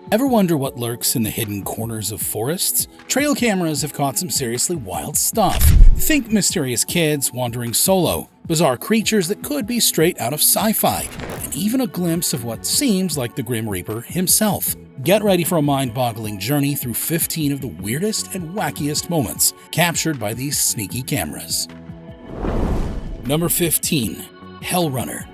Ever wonder what lurks in the hidden corners of forests? Trail cameras have caught some seriously wild stuff. Think mysterious kids wandering solo, bizarre creatures that could be straight out of sci-fi, and even a glimpse of what seems like the Grim Reaper himself. Get ready for a mind-boggling journey through 15 of the weirdest and wackiest moments captured by these sneaky cameras. Number 15. Hellrunner.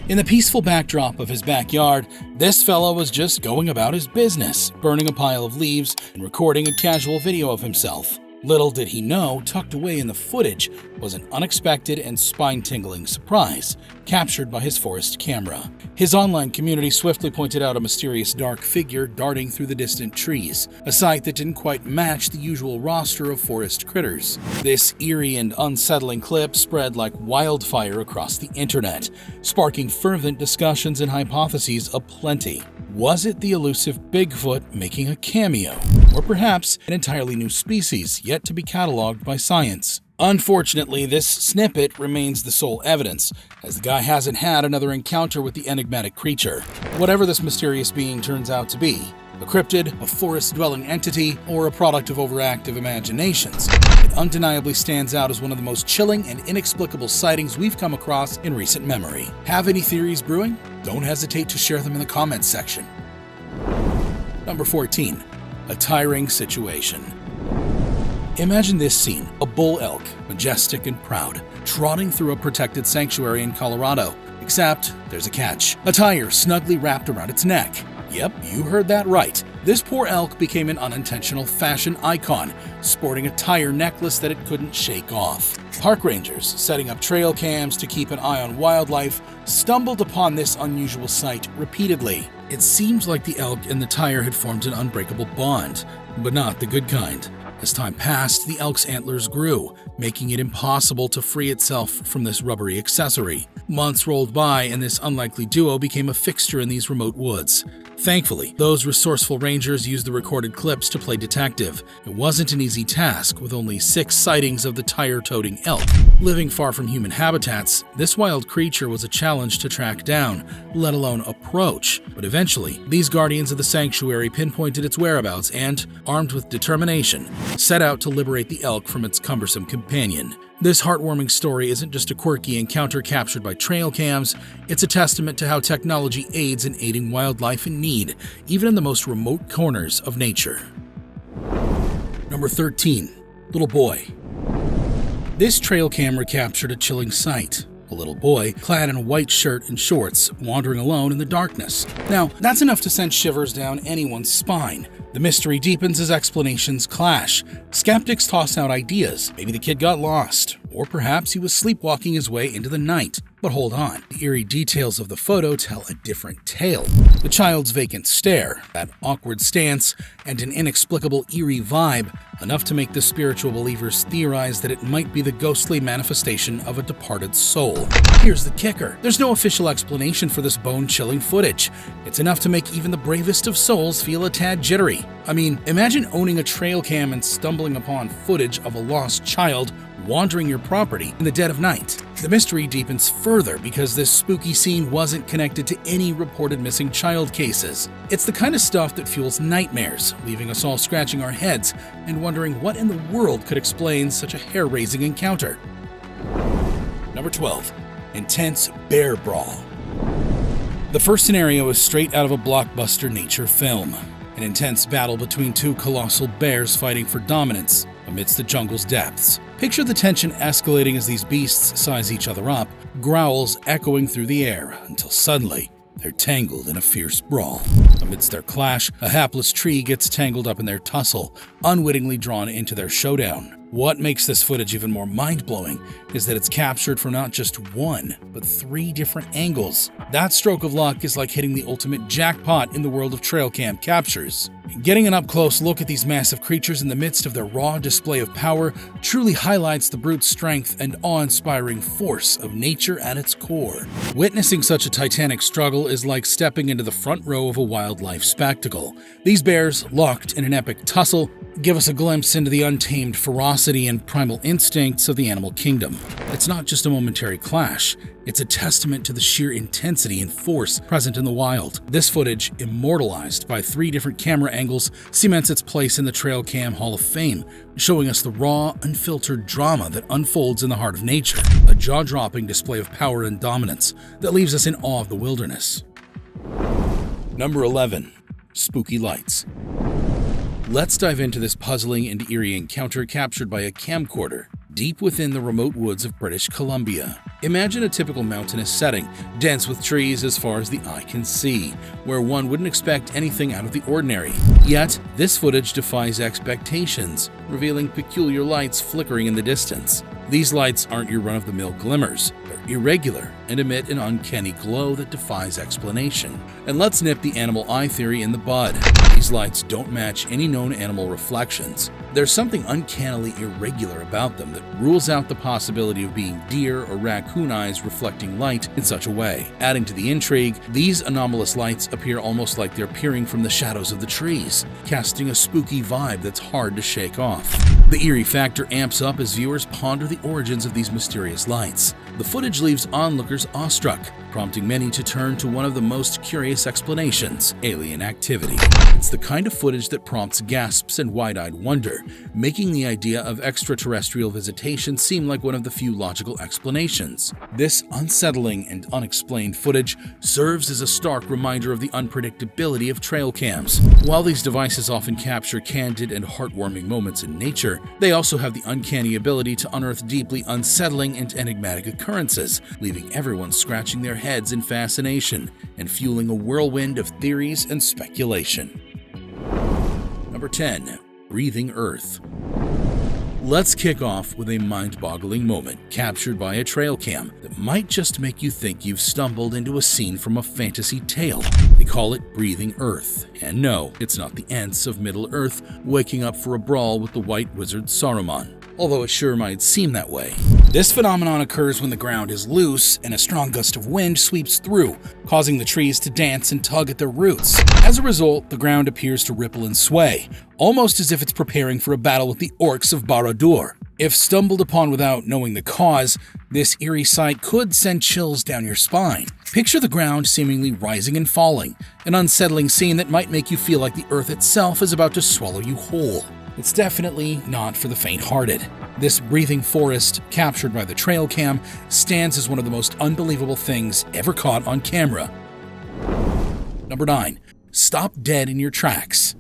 In the peaceful backdrop of his backyard, this fella was just going about his business, burning a pile of leaves and recording a casual video of himself. Little did he know, tucked away in the footage was an unexpected and spine-tingling surprise, captured by his forest camera. His online community swiftly pointed out a mysterious dark figure darting through the distant trees, a sight that didn't quite match the usual roster of forest critters. This eerie and unsettling clip spread like wildfire across the internet, sparking fervent discussions and hypotheses aplenty. Was it the elusive Bigfoot making a cameo? Or perhaps an entirely new species yet to be cataloged by science? Unfortunately, this snippet remains the sole evidence, as the guy hasn't had another encounter with the enigmatic creature. Whatever this mysterious being turns out to be, a cryptid, a forest-dwelling entity, or a product of overactive imaginations, it undeniably stands out as one of the most chilling and inexplicable sightings we've come across in recent memory. Have any theories brewing? Don't hesitate to share them in the comments section. Number 14. A tiring situation. Imagine this scene, a bull elk, majestic and proud, trotting through a protected sanctuary in Colorado. Except, there's a catch. A tire snugly wrapped around its neck. Yep, you heard that right. This poor elk became an unintentional fashion icon, sporting a tire necklace that it couldn't shake off. Park rangers, setting up trail cams to keep an eye on wildlife, stumbled upon this unusual sight repeatedly. It seems like the elk and the tire had formed an unbreakable bond, but not the good kind. As time passed, the elk's antlers grew, making it impossible to free itself from this rubbery accessory. Months rolled by, and this unlikely duo became a fixture in these remote woods. Thankfully, those resourceful rangers used the recorded clips to play detective. It wasn't an easy task, with only 6 sightings of the tire-toting elk. Living far from human habitats, this wild creature was a challenge to track down, let alone approach. But eventually, these guardians of the sanctuary pinpointed its whereabouts and, armed with determination, set out to liberate the elk from its cumbersome companion. This heartwarming story isn't just a quirky encounter captured by trail cams, it's a testament to how technology aids in aiding wildlife in need, even in the most remote corners of nature. Number 13. Little boy. This trail camera captured a chilling sight. A little boy, clad in a white shirt and shorts, wandering alone in the darkness. Now, that's enough to send shivers down anyone's spine. The mystery deepens as explanations clash. Skeptics toss out ideas. Maybe the kid got lost, or perhaps he was sleepwalking his way into the night. But hold on, the eerie details of the photo tell a different tale. The child's vacant stare, that awkward stance, and an inexplicable eerie vibe, enough to make the spiritual believers theorize that it might be the ghostly manifestation of a departed soul. Here's the kicker. There's no official explanation for this bone-chilling footage. It's enough to make even the bravest of souls feel a tad jittery. I mean, imagine owning a trail cam and stumbling upon footage of a lost child wandering your property in the dead of night. The mystery deepens further because this spooky scene wasn't connected to any reported missing child cases. It's the kind of stuff that fuels nightmares, leaving us all scratching our heads and wondering what in the world could explain such a hair-raising encounter. Number 12. Intense bear brawl. The first scenario is straight out of a blockbuster nature film. An intense battle between 2 colossal bears fighting for dominance amidst the jungle's depths. Picture the tension escalating as these beasts size each other up, growls echoing through the air, until suddenly they're tangled in a fierce brawl. Amidst their clash, a hapless tree gets tangled up in their tussle, unwittingly drawn into their showdown. What makes this footage even more mind-blowing is that it's captured from not just 1, but 3 different angles. That stroke of luck is like hitting the ultimate jackpot in the world of trail cam captures. Getting an up-close look at these massive creatures in the midst of their raw display of power truly highlights the brute strength and awe-inspiring force of nature at its core. Witnessing such a titanic struggle is like stepping into the front row of a wildlife spectacle. These bears, locked in an epic tussle, give us a glimpse into the untamed ferocity and primal instincts of the animal kingdom. It's not just a momentary clash, It's a testament to the sheer intensity and force present in the wild. This footage, immortalized by 3 different camera angles, cements its place in the Trail Cam Hall of Fame, showing us the raw, unfiltered drama that unfolds in the heart of nature, a jaw-dropping display of power and dominance that leaves us in awe of the wilderness. Number 11. Spooky lights. Let's dive into this puzzling and eerie encounter captured by a camcorder deep within the remote woods of British Columbia. Imagine a typical mountainous setting, dense with trees as far as the eye can see, where one wouldn't expect anything out of the ordinary. Yet, this footage defies expectations, revealing peculiar lights flickering in the distance. These lights aren't your run-of-the-mill glimmers. They're irregular and emit an uncanny glow that defies explanation. And let's nip the animal eye theory in the bud. These lights don't match any known animal reflections. There's something uncannily irregular about them that rules out the possibility of being deer or raccoon eyes reflecting light in such a way. Adding to the intrigue, these anomalous lights appear almost like they're peering from the shadows of the trees, casting a spooky vibe that's hard to shake off. The eerie factor amps up as viewers ponder the origins of these mysterious lights. The footage leaves onlookers awestruck, prompting many to turn to one of the most curious explanations: alien activity. It's the kind of footage that prompts gasps and wide-eyed wonder, making the idea of extraterrestrial visitation seem like one of the few logical explanations. This unsettling and unexplained footage serves as a stark reminder of the unpredictability of trail cams. While these devices often capture candid and heartwarming moments in nature, they also have the uncanny ability to unearth deeply unsettling and enigmatic occurrences, leaving everyone scratching their heads in fascination and fueling a whirlwind of theories and speculation. Number 10. Breathing Earth. Let's kick off with a mind-boggling moment captured by a trail cam that might just make you think you've stumbled into a scene from a fantasy tale. They call it Breathing Earth. And no, it's not the Ents of Middle-earth waking up for a brawl with the White Wizard Saruman, although it sure might seem that way. This phenomenon occurs when the ground is loose and a strong gust of wind sweeps through, causing the trees to dance and tug at their roots. As a result, the ground appears to ripple and sway, almost as if it's preparing for a battle with the orcs of Barad-dûr. If stumbled upon without knowing the cause, this eerie sight could send chills down your spine. Picture the ground seemingly rising and falling, an unsettling scene that might make you feel like the earth itself is about to swallow you whole. It's definitely not for the faint-hearted. This breathing forest, captured by the trail cam, stands as one of the most unbelievable things ever caught on camera. Number 9. Stop dead in your tracks.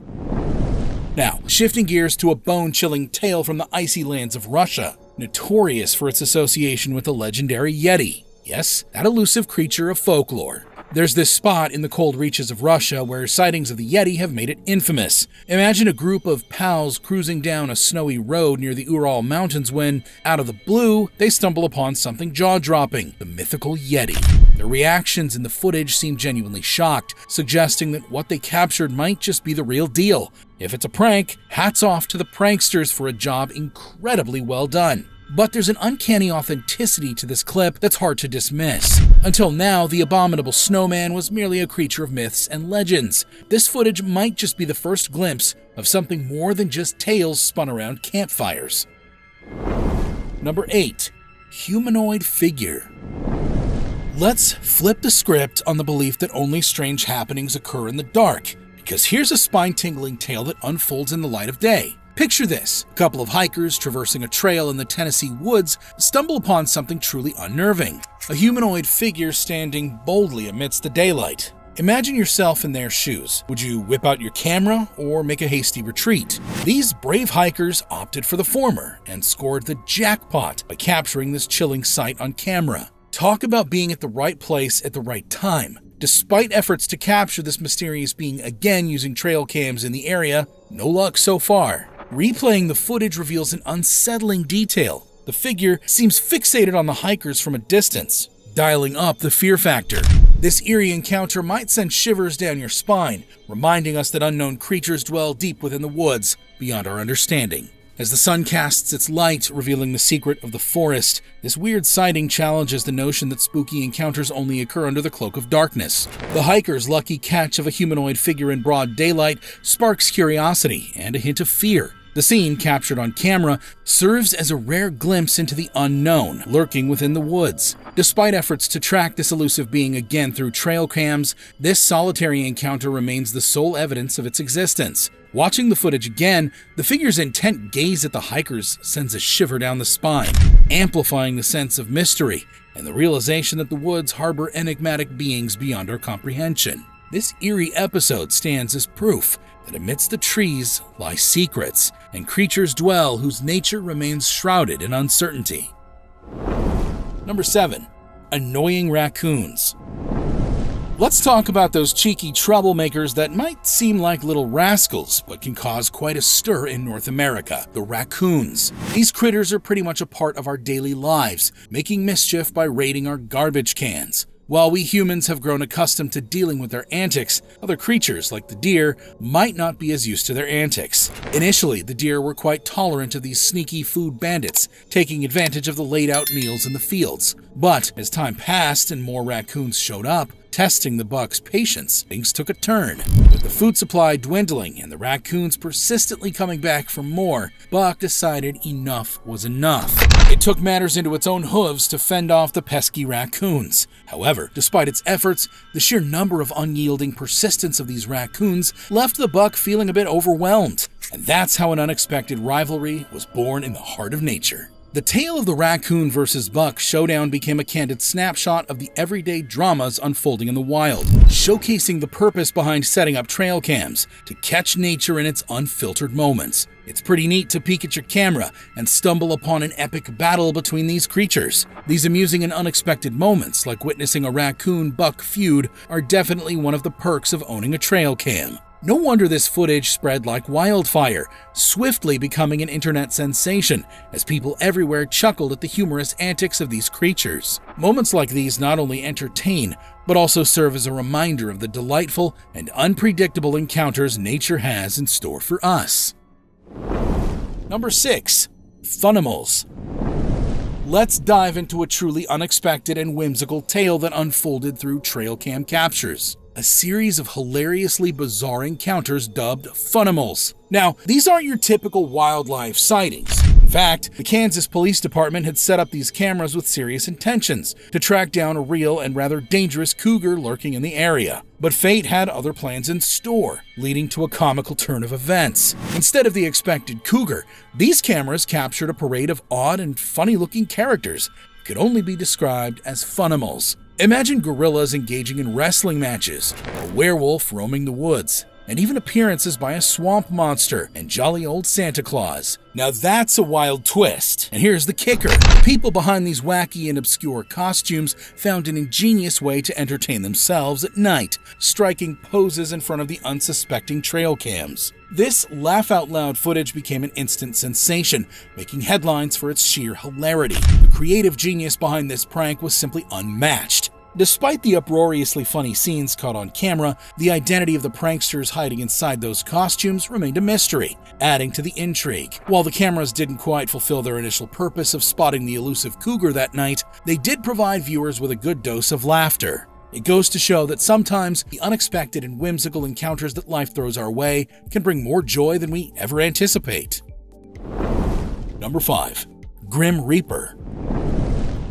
Now, shifting gears to a bone-chilling tale from the icy lands of Russia, notorious for its association with the legendary Yeti. Yes, that elusive creature of folklore. There's this spot in the cold reaches of Russia where sightings of the Yeti have made it infamous. Imagine a group of pals cruising down a snowy road near the Ural Mountains when, out of the blue, they stumble upon something jaw-dropping: the mythical Yeti. Their reactions in the footage seem genuinely shocked, suggesting that what they captured might just be the real deal. If it's a prank, hats off to the pranksters for a job incredibly well done. But there's an uncanny authenticity to this clip that's hard to dismiss. Until now, the abominable snowman was merely a creature of myths and legends. This footage might just be the first glimpse of something more than just tales spun around campfires. Number 8. Humanoid figure. Let's flip the script on the belief that only strange happenings occur in the dark, because here's a spine-tingling tale that unfolds in the light of day. Picture this: a couple of hikers traversing a trail in the Tennessee woods stumble upon something truly unnerving: a humanoid figure standing boldly amidst the daylight. Imagine yourself in their shoes. Would you whip out your camera or make a hasty retreat? These brave hikers opted for the former and scored the jackpot by capturing this chilling sight on camera. Talk about being at the right place at the right time. Despite efforts to capture this mysterious being again using trail cams in the area, no luck so far. Replaying the footage reveals an unsettling detail. The figure seems fixated on the hikers from a distance, dialing up the fear factor. This eerie encounter might send shivers down your spine, reminding us that unknown creatures dwell deep within the woods, beyond our understanding. As the sun casts its light, revealing the secret of the forest, this weird sighting challenges the notion that spooky encounters only occur under the cloak of darkness. The hiker's lucky catch of a humanoid figure in broad daylight sparks curiosity and a hint of fear. The scene, captured on camera, serves as a rare glimpse into the unknown lurking within the woods. Despite efforts to track this elusive being again through trail cams, this solitary encounter remains the sole evidence of its existence. Watching the footage again, the figure's intent gaze at the hikers sends a shiver down the spine, amplifying the sense of mystery and the realization that the woods harbor enigmatic beings beyond our comprehension. This eerie episode stands as proof that amidst the trees lie secrets, and creatures dwell whose nature remains shrouded in uncertainty. Number 7. Annoying raccoons. Let's talk about those cheeky troublemakers that might seem like little rascals, but can cause quite a stir in North America: the raccoons. These critters are pretty much a part of our daily lives, making mischief by raiding our garbage cans. While we humans have grown accustomed to dealing with their antics, other creatures, like the deer, might not be as used to their antics. Initially, the deer were quite tolerant of these sneaky food bandits, taking advantage of the laid-out meals in the fields. But as time passed and more raccoons showed up, testing the buck's patience, things took a turn. With the food supply dwindling and the raccoons persistently coming back for more, Buck decided enough was enough. It took matters into its own hooves to fend off the pesky raccoons. However, despite its efforts, the sheer number of unyielding persistence of these raccoons left the buck feeling a bit overwhelmed. And that's how an unexpected rivalry was born in the heart of nature. The tale of the raccoon versus buck showdown became a candid snapshot of the everyday dramas unfolding in the wild, showcasing the purpose behind setting up trail cams to catch nature in its unfiltered moments. It's pretty neat to peek at your camera and stumble upon an epic battle between these creatures. These amusing and unexpected moments, like witnessing a raccoon-buck feud, are definitely one of the perks of owning a trail cam. No wonder this footage spread like wildfire, swiftly becoming an internet sensation as people everywhere chuckled at the humorous antics of these creatures. Moments like these not only entertain, but also serve as a reminder of the delightful and unpredictable encounters nature has in store for us. Number 6. Funimals. Let's dive into a truly unexpected and whimsical tale that unfolded through trail cam captures. A series of hilariously bizarre encounters dubbed Funimals. Now, these aren't your typical wildlife sightings. In fact, the Kansas Police Department had set up these cameras with serious intentions to track down a real and rather dangerous cougar lurking in the area. But fate had other plans in store, leading to a comical turn of events. Instead of the expected cougar, these cameras captured a parade of odd and funny-looking characters that could only be described as Funimals. Imagine gorillas engaging in wrestling matches, a werewolf roaming the woods, and even appearances by a swamp monster and jolly old Santa Claus. Now that's a wild twist. And here's the kicker. The people behind these wacky and obscure costumes found an ingenious way to entertain themselves at night, striking poses in front of the unsuspecting trail cams. This laugh-out-loud footage became an instant sensation, making headlines for its sheer hilarity. The creative genius behind this prank was simply unmatched. Despite the uproariously funny scenes caught on camera, the identity of the pranksters hiding inside those costumes remained a mystery, adding to the intrigue. While the cameras didn't quite fulfill their initial purpose of spotting the elusive cougar that night, they did provide viewers with a good dose of laughter. It goes to show that sometimes the unexpected and whimsical encounters that life throws our way can bring more joy than we ever anticipate. Number 5. Grim Reaper.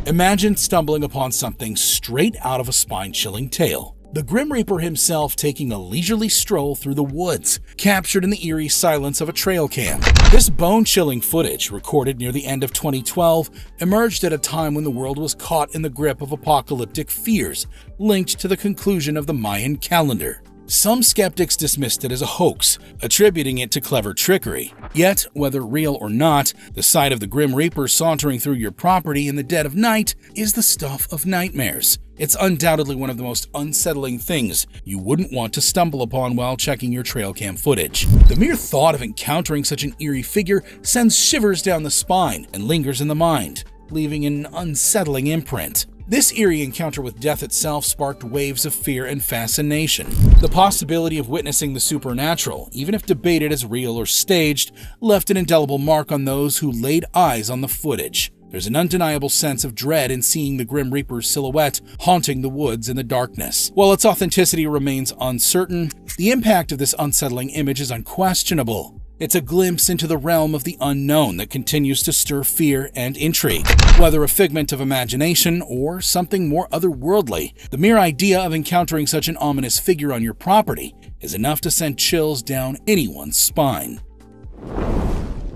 Imagine stumbling upon something straight out of a spine-chilling tale. The Grim Reaper himself taking a leisurely stroll through the woods, captured in the eerie silence of a trail cam. This bone-chilling footage, recorded near the end of 2012, emerged at a time when the world was caught in the grip of apocalyptic fears, linked to the conclusion of the Mayan calendar. Some skeptics dismissed it as a hoax, attributing it to clever trickery. Yet, whether real or not, the sight of the Grim Reaper sauntering through your property in the dead of night is the stuff of nightmares. It's undoubtedly one of the most unsettling things you wouldn't want to stumble upon while checking your trail cam footage. The mere thought of encountering such an eerie figure sends shivers down the spine and lingers in the mind, leaving an unsettling imprint. This eerie encounter with death itself sparked waves of fear and fascination. The possibility of witnessing the supernatural, even if debated as real or staged, left an indelible mark on those who laid eyes on the footage. There's an undeniable sense of dread in seeing the Grim Reaper's silhouette haunting the woods in the darkness. While its authenticity remains uncertain, the impact of this unsettling image is unquestionable. It's a glimpse into the realm of the unknown that continues to stir fear and intrigue. Whether a figment of imagination or something more otherworldly, the mere idea of encountering such an ominous figure on your property is enough to send chills down anyone's spine.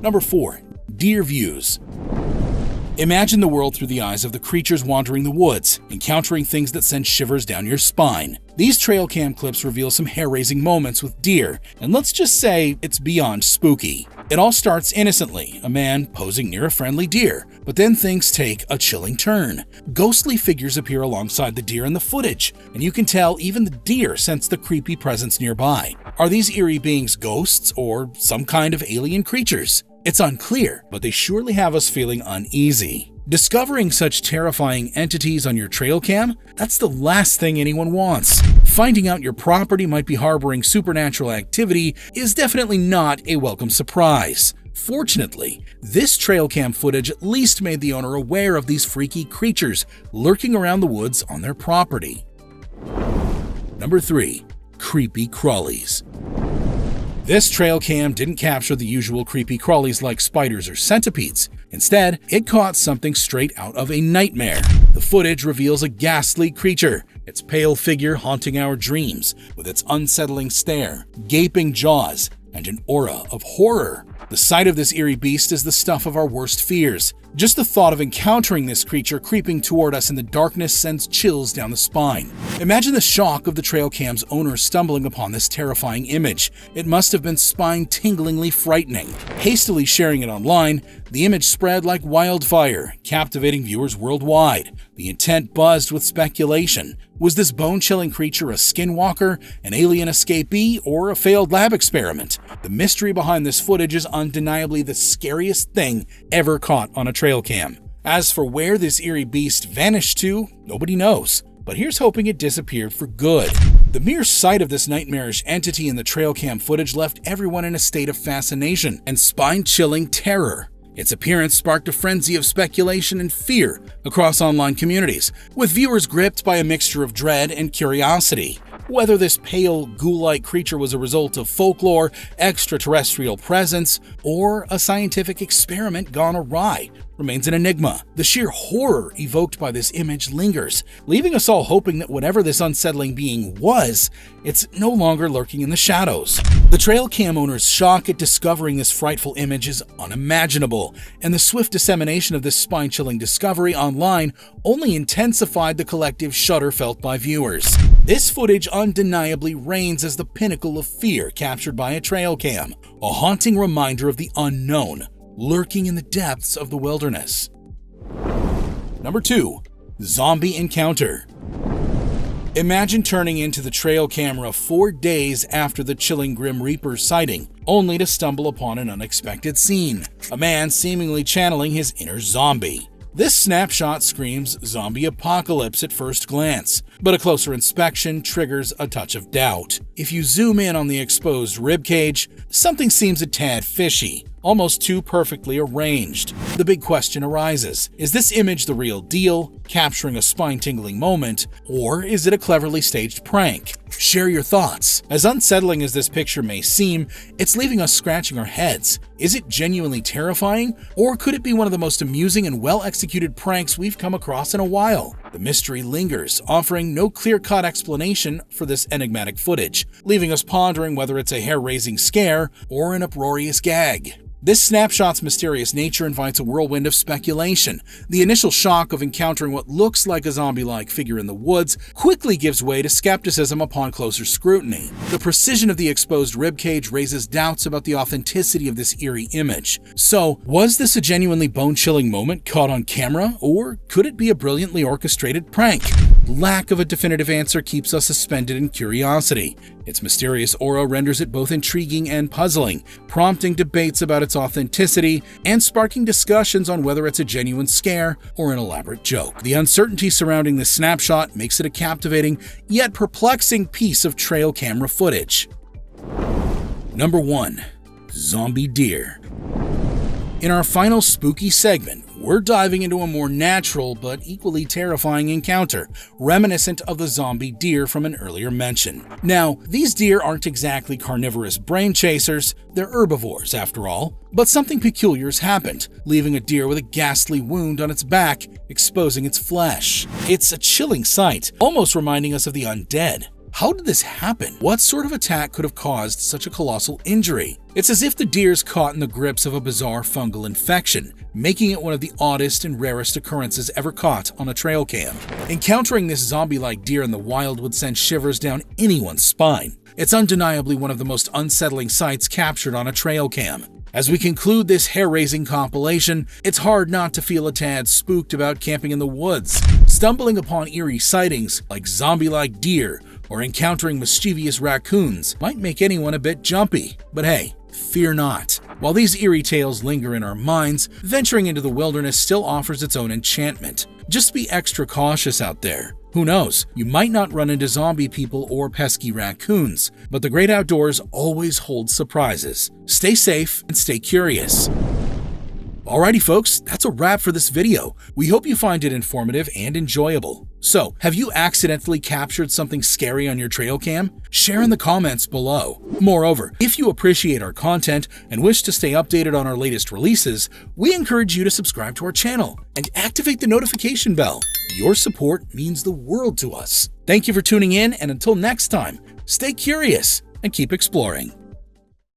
Number 4. Deer views. Imagine the world through the eyes of the creatures wandering the woods, encountering things that send shivers down your spine. These trail cam clips reveal some hair-raising moments with deer, and let's just say it's beyond spooky. It all starts innocently, a man posing near a friendly deer, but then things take a chilling turn. Ghostly figures appear alongside the deer in the footage, and you can tell even the deer sense the creepy presence nearby. Are these eerie beings ghosts or some kind of alien creatures? It's unclear, but they surely have us feeling uneasy. Discovering such terrifying entities on your trail cam? That's the last thing anyone wants. Finding out your property might be harboring supernatural activity is definitely not a welcome surprise. Fortunately, this trail cam footage at least made the owner aware of these freaky creatures lurking around the woods on their property. Number 3. Creepy crawlies. This trail cam didn't capture the usual creepy crawlies like spiders or centipedes. Instead, it caught something straight out of a nightmare. The footage reveals a ghastly creature, its pale figure haunting our dreams with its unsettling stare, gaping jaws, and an aura of horror. The sight of this eerie beast is the stuff of our worst fears. Just the thought of encountering this creature creeping toward us in the darkness sends chills down the spine. Imagine the shock of the trail cam's owner stumbling upon this terrifying image. It must have been spine-tinglingly frightening. Hastily sharing it online, the image spread like wildfire, captivating viewers worldwide. The intent buzzed with speculation. Was this bone-chilling creature a skinwalker, an alien escapee, or a failed lab experiment? The mystery behind this footage is undeniably the scariest thing ever caught on a trail cam. As for where this eerie beast vanished to, nobody knows. But here's hoping it disappeared for good. The mere sight of this nightmarish entity in the trail cam footage left everyone in a state of fascination and spine-chilling terror. Its appearance sparked a frenzy of speculation and fear across online communities, with viewers gripped by a mixture of dread and curiosity. Whether this pale, ghoul-like creature was a result of folklore, extraterrestrial presence, or a scientific experiment gone awry remains an enigma. The sheer horror evoked by this image lingers, leaving us all hoping that whatever this unsettling being was, it's no longer lurking in the shadows. The trail cam owner's shock at discovering this frightful image is unimaginable, and the swift dissemination of this spine-chilling discovery online only intensified the collective shudder felt by viewers. This footage undeniably reigns as the pinnacle of fear captured by a trail cam, a haunting reminder of the unknown lurking in the depths of the wilderness. Number 2. Zombie encounter. Imagine turning into the trail camera 4 days after the chilling Grim Reaper sighting, only to stumble upon an unexpected scene. A man seemingly channeling his inner zombie. This snapshot screams zombie apocalypse at first glance, but a closer inspection triggers a touch of doubt. If you zoom in on the exposed ribcage, something seems a tad fishy, almost too perfectly arranged. The big question arises, is this image the real deal, capturing a spine-tingling moment, or is it a cleverly staged prank? Share your thoughts. As unsettling as this picture may seem, it's leaving us scratching our heads. Is it genuinely terrifying, or could it be one of the most amusing and well-executed pranks we've come across in a while? The mystery lingers, offering no clear-cut explanation for this enigmatic footage, leaving us pondering whether it's a hair-raising scare or an uproarious gag. This snapshot's mysterious nature invites a whirlwind of speculation. The initial shock of encountering what looks like a zombie-like figure in the woods quickly gives way to skepticism upon closer scrutiny. The precision of the exposed ribcage raises doubts about the authenticity of this eerie image. So, was this a genuinely bone-chilling moment caught on camera, or could it be a brilliantly orchestrated prank? Lack of a definitive answer keeps us suspended in curiosity. Its mysterious aura renders it both intriguing and puzzling, prompting debates about its authenticity and sparking discussions on whether it's a genuine scare or an elaborate joke. The uncertainty surrounding this snapshot makes it a captivating yet perplexing piece of trail camera footage. Number 1. Zombie deer. In our final spooky segment, we're we're diving into a more natural but equally terrifying encounter, reminiscent of the zombie deer from an earlier mention. Now, these deer aren't exactly carnivorous brain chasers, they're herbivores after all, but something peculiar has happened, leaving a deer with a ghastly wound on its back, exposing its flesh. It's a chilling sight, almost reminding us of the undead. How did this happen? What sort of attack could have caused such a colossal injury? It's as if the deer's caught in the grips of a bizarre fungal infection, making it one of the oddest and rarest occurrences ever caught on a trail cam. Encountering this zombie-like deer in the wild would send shivers down anyone's spine. It's undeniably one of the most unsettling sights captured on a trail cam. As we conclude this hair-raising compilation, it's hard not to feel a tad spooked about camping in the woods. Stumbling upon eerie sightings like zombie-like deer or encountering mischievous raccoons might make anyone a bit jumpy. But hey, fear not. While these eerie tales linger in our minds, venturing into the wilderness still offers its own enchantment. Just be extra cautious out there. Who knows, you might not run into zombie people or pesky raccoons, but the great outdoors always holds surprises. Stay safe and stay curious. Alrighty folks, that's a wrap for this video. We hope you find it informative and enjoyable. So, have you accidentally captured something scary on your trail cam? Share in the comments below. Moreover, if you appreciate our content and wish to stay updated on our latest releases, we encourage you to subscribe to our channel and activate the notification bell. Your support means the world to us. Thank you for tuning in, and until next time, stay curious and keep exploring.